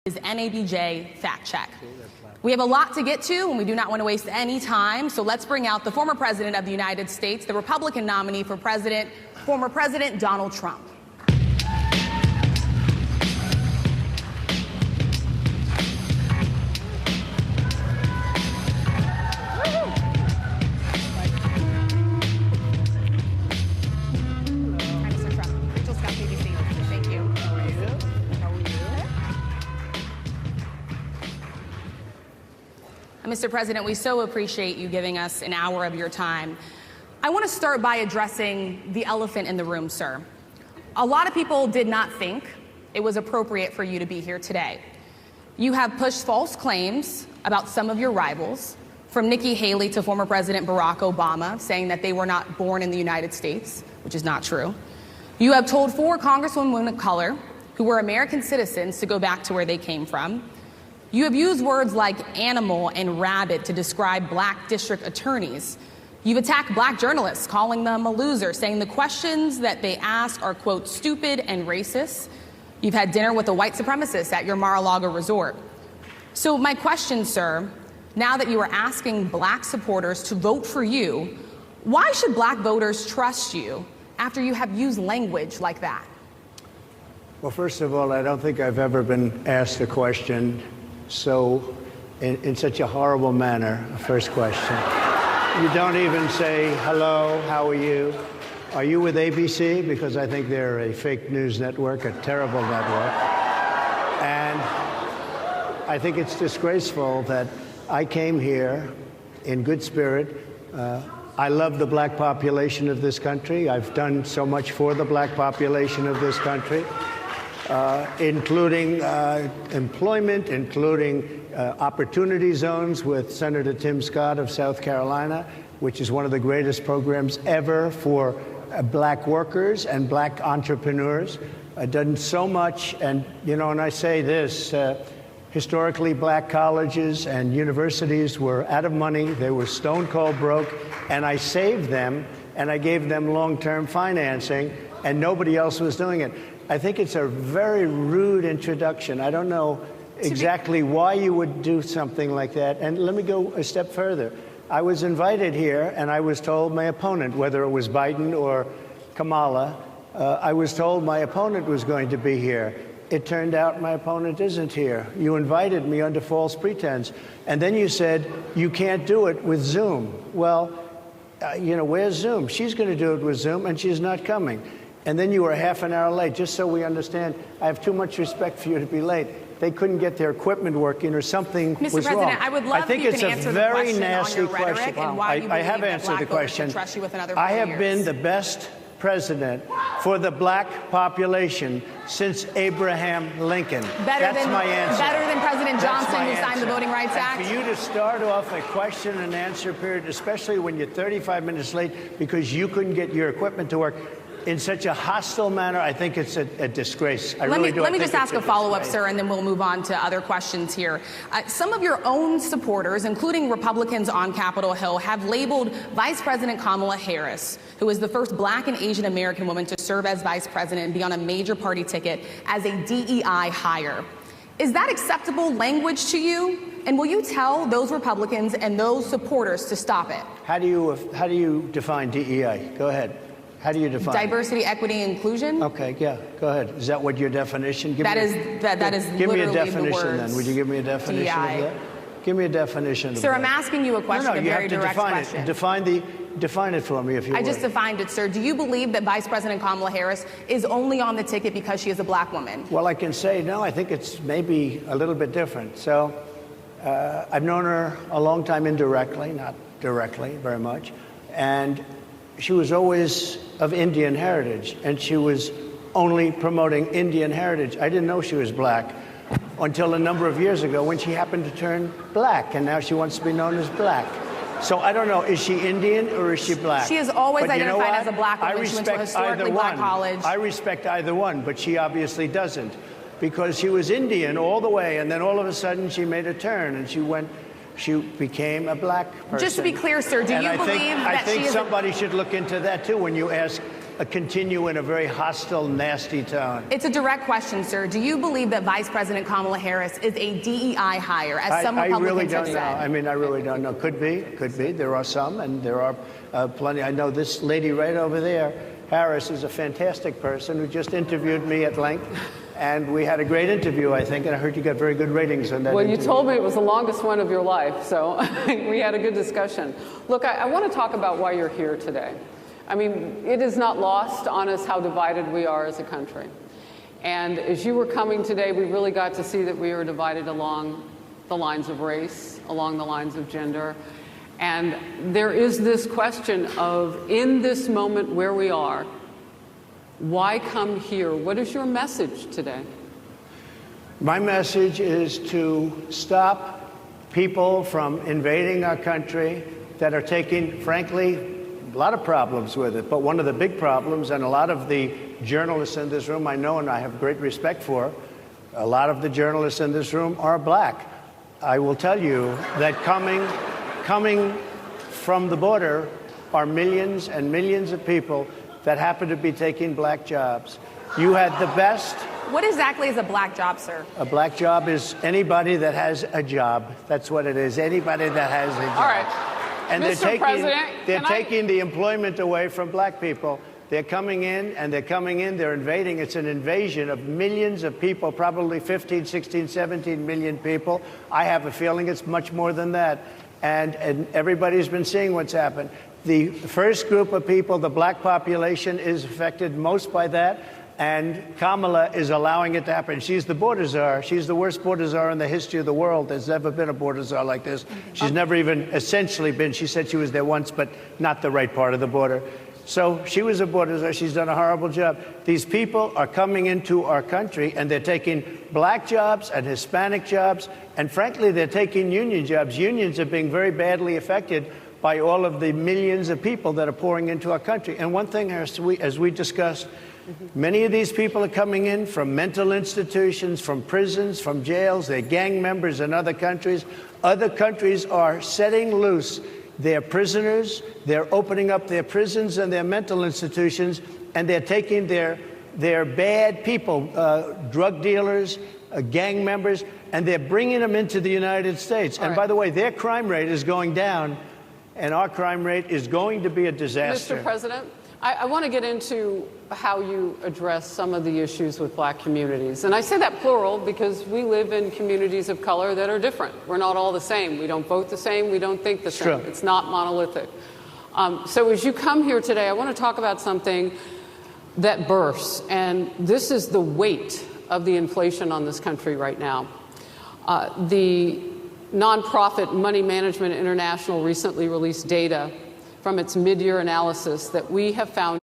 is NABJ Fact Check. We have a lot to get to, and we do not want to waste any time, so let's bring out the former President of the United States, the Republican nominee for President, former President Donald Trump. Mr. President, we so appreciate you giving us an hour of your time. I want to start by addressing the elephant in the room, sir. A lot of people did not think it was appropriate for you to be here today. You have pushed false claims about some of your rivals, from Nikki Haley to former President Barack Obama, saying that they were not born in the United States, which is not true. You have told 4 congresswomen of color who were American citizens to go back to where they came from. You have used words like animal and rabid to describe black district attorneys. You've attacked black journalists, calling them a loser, saying the questions that they ask are, quote, stupid and racist. You've had dinner with a white supremacist at your Mar-a-Lago resort. So my question, sir, now that you are asking black supporters to vote for you, why should black voters trust you after you have used language like that? Well, first of all, I don't think I've ever been asked a question so in such a horrible manner. First question. You don't even say, hello, how are you? Are you with ABC? Because I think they're a fake news network, a terrible network. And I think it's disgraceful that I came here in good spirit. I love the black population of this country. I've done so much for the black population of this country. Including employment, including opportunity zones with Senator Tim Scott of South Carolina, which is one of the greatest programs ever for black workers and black entrepreneurs. I've done so much, and and I say this, historically black colleges and universities were out of money, they were stone cold broke, and I saved them, and I gave them long-term financing, and nobody else was doing it. I think it's a very rude introduction. I don't know exactly why you would do something like that. And let me go a step further. I was invited here, and I was told my opponent, whether it was Biden or Kamala, I was told my opponent was going to be here. It turned out my opponent isn't here. You invited me under false pretense. And then you said, you can't do it with Zoom. Well, where's Zoom? She's going to do it with Zoom, and she's not coming. And then you were half an hour late. Just so we understand, I have too much respect for you to be late. They couldn't get their equipment working or something was wrong. Mr. President, I would love if you can answer the question on your rhetoric and why you believe that black voters should trust you with another 4 years. I have been the best president for the black population since Abraham Lincoln. That's my answer. Better than President Johnson, who signed the Voting Rights Act? For you to start off a question and answer period, especially when you're 35 minutes late because you couldn't get your equipment to work, in such a hostile manner, I think it's a disgrace. Let me just ask a follow-up, sir, and then we'll move on to other questions here. Some of your own supporters, including Republicans on Capitol Hill, have labeled Vice President Kamala Harris, who is the first black and Asian American woman to serve as vice president and be on a major party ticket, as a DEI hire. Is that acceptable language to you? And will you tell those Republicans and those supporters to stop it? How do you define DEI? Go ahead. How do you define diversity, equity, inclusion? Okay, yeah, go ahead. Is that what your definition? That is give me a literally definition the words then. Would you give me a definition DEI. of that? Give me a definition of that. Sir, I'm asking you a question, a very direct question. Define it for me, if you would. I just defined it, sir. Do you believe that Vice President Kamala Harris is only on the ticket because she is a black woman? Well, I can say no. I think it's maybe a little bit different. So I've known her a long time indirectly, not directly very much, and she was always of Indian heritage, and she was only promoting Indian heritage. I didn't know she was black until a number of years ago when she happened to turn black, and now she wants to be known as black. So I don't know, is she Indian or is she black? She has always identified as a black woman. She went to a historically black college. I respect either one, but she obviously doesn't, because she was Indian all the way, and then all of a sudden she made a turn, and she became a black person. Just to be clear, sir, do you believe that I think somebody should look into that too when you ask continue in a very hostile, nasty tone. It's a direct question, sir. Do you believe that Vice President Kamala Harris is a DEI hire, as some Republicans really don't have know. said? I mean, I really don't know. Could be. There are some, and there are plenty. I know this lady right over there, Harris, is a fantastic person who just interviewed me at length. And we had a great interview, I think, and I heard you got very good ratings on that Well, interview. you told me it was the longest one of your life, so we had a good discussion. Look, I want to talk about why you're here today. I mean, it is not lost on us how divided we are as a country. And as you were coming today, we really got to see that we are divided along the lines of race, along the lines of gender. And there is this question of, in this moment where we are, why come here? What is your message today? My message is to stop people from invading our country that are taking, frankly, a lot of problems with it. But one of the big problems, and a lot of the journalists in this room I know and I have great respect for, a lot of the journalists in this room are black. I will tell you that coming from the border are millions and millions of people that happen to be taking black jobs. You had the best. What exactly is a black job, sir? A black job is anybody that has a job. That's what it is. Anybody that has a job. All right. And Mr. President, they're taking the employment away from black people. They're coming in, they're invading. It's an invasion of millions of people, probably 15, 16, 17 million people. I have a feeling it's much more than that. And everybody's been seeing what's happened. The first group of people, the black population, is affected most by that, and Kamala is allowing it to happen. She's the border czar. She's the worst border czar in the history of the world. There's never been a border czar like this. She's never even essentially been. She said she was there once, but not the right part of the border. So she was a border czar. She's done a horrible job. These people are coming into our country, and they're taking black jobs and Hispanic jobs, and frankly, they're taking union jobs. Unions are being very badly affected by all of the millions of people that are pouring into our country. And one thing, as we discussed, many of these people are coming in from mental institutions, from prisons, from jails. They're gang members in other countries. Other countries are setting loose their prisoners. They're opening up their prisons and their mental institutions, and they're taking their bad people, drug dealers, gang members, and they're bringing them into the United States. And by the way, their crime rate is going down, and our crime rate is going to be a disaster. Mr. President, I want to get into how you address some of the issues with black communities. And I say that plural because we live in communities of color that are different. We're not all the same. We don't vote the same. We don't think the same. True. It's not monolithic. So as you come here today, I want to talk about something that bursts. And this is the weight of the inflation on this country right now. The nonprofit Money Management International recently released data from its mid-year analysis that we have found